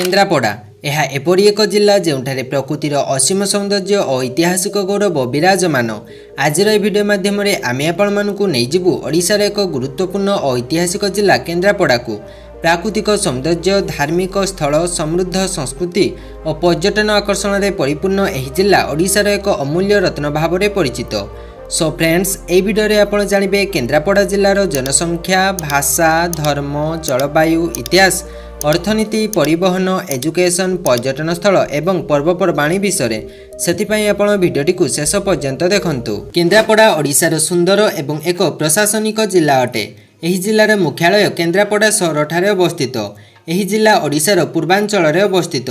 केन्द्रापड़ा यह एपरी एक जिला जोठारे प्रकृतिर असीम सौंदर्य और ऐतिहासिक गौरव विराजमान। आज भिडियो माध्यम आम आपको नहींजु ओडिशार एक गुरुत्वपूर्ण और ऐतिहासिक जिला केन्द्रापड़ा को। प्राकृतिक सौंदर्य, धार्मिक स्थल, समृद्ध संस्कृति और पर्यटन आकर्षण में परिपूर्ण यह जिला ओडिशार एक अमूल्य रत्न भाव में परिचित। सो फ्रेंड्स, ये भिडियो आप जानते केन्द्रापड़ा जिलार जनसंख्या, भाषा, धर्म, जलवायु, इतिहास, अर्थनीति, परिवहन, एजुकेशन, पर्यटन स्थल एवं पर्वपर्वाणी विषय से आप भिडियोटी को शेष पर्यंत देखंतु। केन्द्रापड़ा ओडिशार सुंदर एवं एक प्रशासनिक जिला अटे। यह जिलार मुख्यालय केन्द्रापड़ा सहर ठारे अवस्थित। यह जिला ओडिशार पूर्वांचल अवस्थित,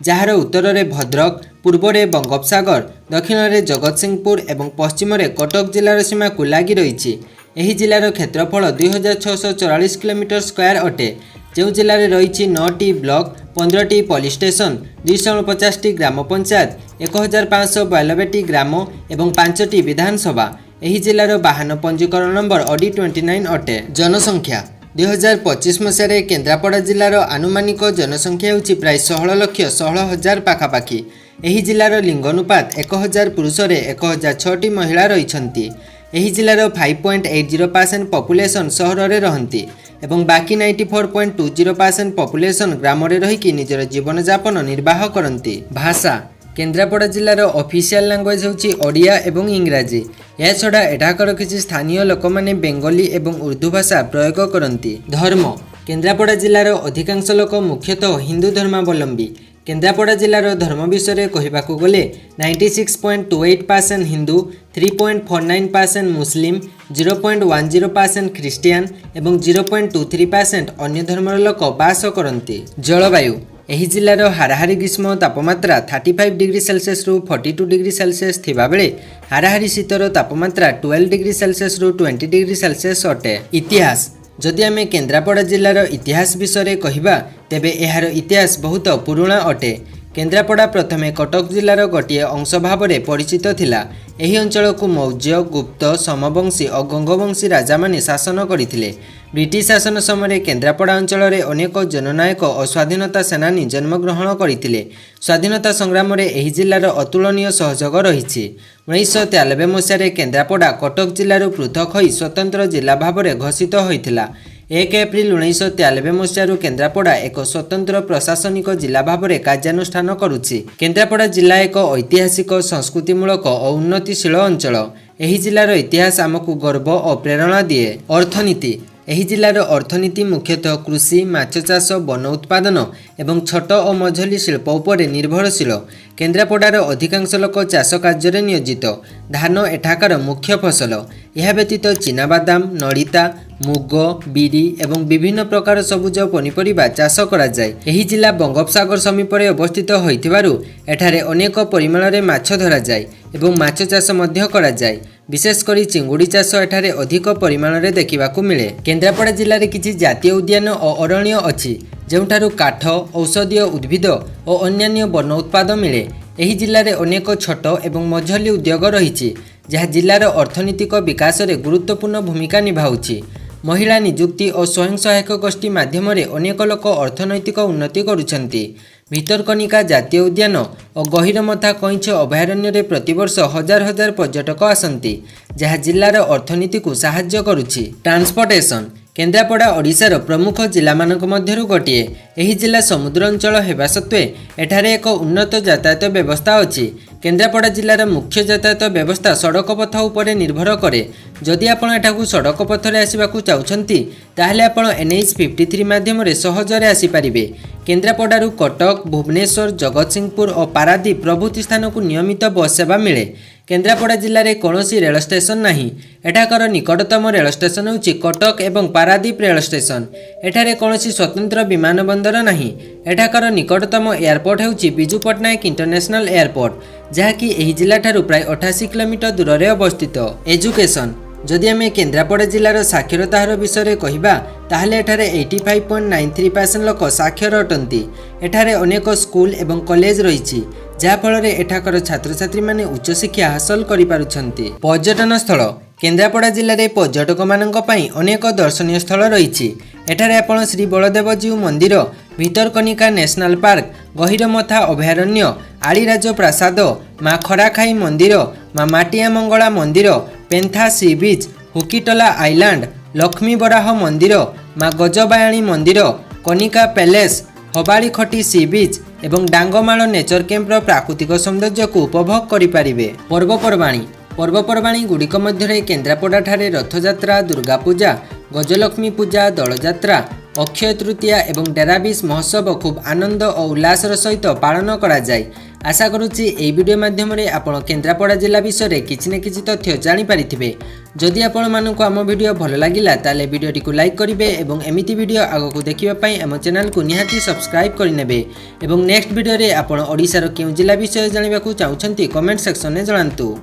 जार उत्तर में भद्रक, पूर्व में बंगोपसागर, दक्षिण में जगतसिंहपुर एवं पश्चिम में कटक जिलार सीमा को लगी रही। यह जिलार क्षेत्रफल 2644 किलोमीटर स्क्वायर अटे। जो जिले में रही 9टी ब्लॉक, 15टी पुलिस स्टेशन, 250टी ग्राम पंचायत, 1592टी ग्राम एवं 5टी विधानसभा। यह जिलार वाहन पंजीकरण नंबर OD 29 अटे। जनसंख्या 2025 मसीह केन्द्रापड़ा जिलार आनुमानिक जनसंख्या होची प्राय 16,16,000 पाखापाखि। यह जिलार लिंगानुपात 1000 पुरुष 1006टी महिला रही। यह जिलार 5.80% पॉपुलेशन सहर में रहती एवं बाकी 94.20% पॉपुलेशन ग्राम में रही निजर जीवन यापन निर्वाह करती। भाषा केन्द्रापड़ा जिलार ऑफिशियल लैंग्वेज होची ओडिया एवं इंग्राजी। यह छड़ा एठाकर किसी स्थानीय लोक माने बेंगली एवं उर्दू भाषा प्रयोग करती। धर्म केन्द्रापड़ा जिलार अधिकांश लोक मुख्यतः हिंदू धर्मावलंबी। केन्द्रापड़ा जिलार धर्म विषय कहवाकू गले 96.28% हिंदू, 3.49% मुस्लिम, 0.10% ख्रीस्टियान एवं 0.23% अन्य धर्मर लोक बास करती। जलवायु यह जिलार हाराहारी ग्रीष्म तापमात्रा 35 डिग्री सेल्सियस रु 42 डिग्री सेल्सियस थिबा बेले हाराहारी शीतर तापमात्रा 12 डिग्री सेल्सियस रु 20 डिग्री सेल्सियस अटे। इतिहास जदि आम केन्द्रापड़ा जिलार इतिहास विषय कहवा तेबे यार इतिहास बहुत पुराणा अटे। केन्द्रापड़ा प्रथमे कटक जिलार गोटे अंश भाव में परिचित थिला। यही अंचल को मौर्य, गुप्त, समवंशी और गंगवंशी राजा माने शासन करथिले। ब्रिटिश शासन समय केन्द्रापड़ा अंचल में अनेक जननायक और स्वाधीनता सेनानी जन्मग्रहण करथिले। स्वाधीनता संग्राम में यह जिलार अतुलनीय सहयोग रही। 1993 मसीह केन्द्रापड़ा कटक जिलूर पृथक हो स्वतंत्र जिला भाव में घोषित होता। 1 एप्रिल 1993 मसीह केन्द्रापड़ा एक स्वतंत्र प्रशासनिक जिला भाव में कार्यानुष्ठान करुछि। केन्द्रापड़ा जिला एक ऐतिहासिक, संस्कृतिमूलक और उन्नतिशील अंचल। यह जिलार इतिहास आमको गर्व और प्रेरणा दिए। अर्थनीति यह जिलार अर्थनीति मुख्यतः कृषि, माछ चाष, वन उत्पादन एवं छोट और मझली शिल्प उपर निर्भरशील। केन्द्रापड़ार अधिकांश लोक चाष कार्य नियोजित। धान एठाकार मुख्य फसल। यह व्यतीत चीनाबादाम, नड़िता, मुग, बिरी एवं विभिन्न प्रकार सबुज पनीपरिबा चाष करा जाय। यह जिला बंगोपसागर समीप अवस्थित होइथिबारु एठारे अनेक परिमाण में माछ धरा जाय एवं माछ चाष मध्य करा जाय। विशेषकर चिंगुड़ी चाष एठारे अधिक परिमाण में देखा मिले। केन्द्रापड़ा जिले में किसी जातीय उद्यान और अरण्य अच्छी जोठारु काठ, औषधीय उद्भिद और अन्यान्य वन उत्पाद मिले। यह जिले में अनेक छोट एवं मझली उद्योग रही जहाँ जिलार अर्थनैतिक विकास में गुरुत्वपूर्ण भूमिका निभाउछि। महिला निजुक्ति और स्वयं सहायक गोष्ठी माध्यम अनेक लोक अर्थनैतिक उन्नति करुछन्ति। भितरकनिका जातीय उद्यान और गहिरमथा कईछ अभयारण्य प्रतिवर्ष हजार हजार पर्यटक आसती जहाँ जिलार अर्थनीति को साहाय्य करुछि। ट्रांसपोर्टेशन केन्द्रापड़ा ओडिशार प्रमुख जिला मानक मध्यरु गोटे। यह जिला समुद्र अंचल हेबा सत्वे एठारे एक उन्नत यातायात व्यवस्था अछि। केन्द्रापड़ा जिलार मुख्य यातायात व्यवस्था सड़क पथ उपरे निर्भर करे। जदि आपण एठाकू सड़क पथरे आसिबाकू चाहुछन्ति ताहले आपण NH 53 माध्यम सहजरे आसीपारिबे। केन्द्रापड़ारू कटक, भुवनेश्वर, जगतसिंहपुर और पारादीप प्रभृति स्थान को नियमित बस सेवा मिले। केन्द्रापड़ा जिले में कौन रेल स्टेशन नहीं। एठाकर निकटतम रेल स्टेशन होची कटक एवं पारादीप रेल स्टेशन। एठारे कौन स्वतंत्र विमान बंदर नहीं। एठाकर निकटतम एयरपोर्ट होची बिजू पट्टनायक इंटरनेशनल एयरपोर्ट जहाँकि यह जिला ठारू प्राय 88 किलोमीटर दूर में अवस्थित। एजुकेशन जदि आम केन्द्रापड़ा जिलार साक्षरता हार विषय कहवा ताहले एठारे 85.93% लोक साक्षर अटंती। एठारे अनेक स्कूल एवं कॉलेज रही जहाँफल एठाकर छात्र छात्री माने उच्च शिक्षा हासिल करि पारुछन्ति। पर्यटन स्थल केन्द्रापड़ा जिले में पर्यटक मानक पई अनेक दर्शनीय स्थल रही। एठारे आपण श्री बलदेवजीउ मंदिर भितरकनिका नेशनल पार्क, गहिरमथा अभयारण्य, आड़ीराज प्रासाद, माँ खराखाई मंदिर, माँ माटिया मंगला मंदिर, पेंथा सी बीच, हुकीटला आइलैंड, लक्ष्मी बराह मंदिर, माँ गजबायाणी मंदिर, कनिका पैलेस, हबाड़ीखटी सी बीच एवं डांगमाल नेचर कैंपर प्राकृतिक सौंदर्य को उपभोग करें। पर्वपर्वाणी गुड़िक मध्य केन्द्रापड़ा ठारे रथयात्रा, दुर्गा पूजा, गजलक्ष्मी पूजा, दलयात्रा, अक्षय तृतीया एवं डेराबिस महोत्सव खूब आनंद और उल्लासर सहित पालन करा जाय। आशा करुच्ची एई वीडियो माध्यम आपण केन्द्रापड़ा जिला विषय किछि न किछि तथ्य जानि पारिथिबे। जदि आपण मानकु आम वीडियो भल लागिला ताले वीडियोटी को लाइक करिवे एवं एमिति वीडियो आगकु देखिबा पई आम चैनल को निहाती सब्सक्राइब करिनेबे एवं नेक्स्ट वीडियो रे आपण ओडिसा रो केउ जिला विषय जानिबाकु चाहुछंती कमेंट सेक्शन में जणांतु।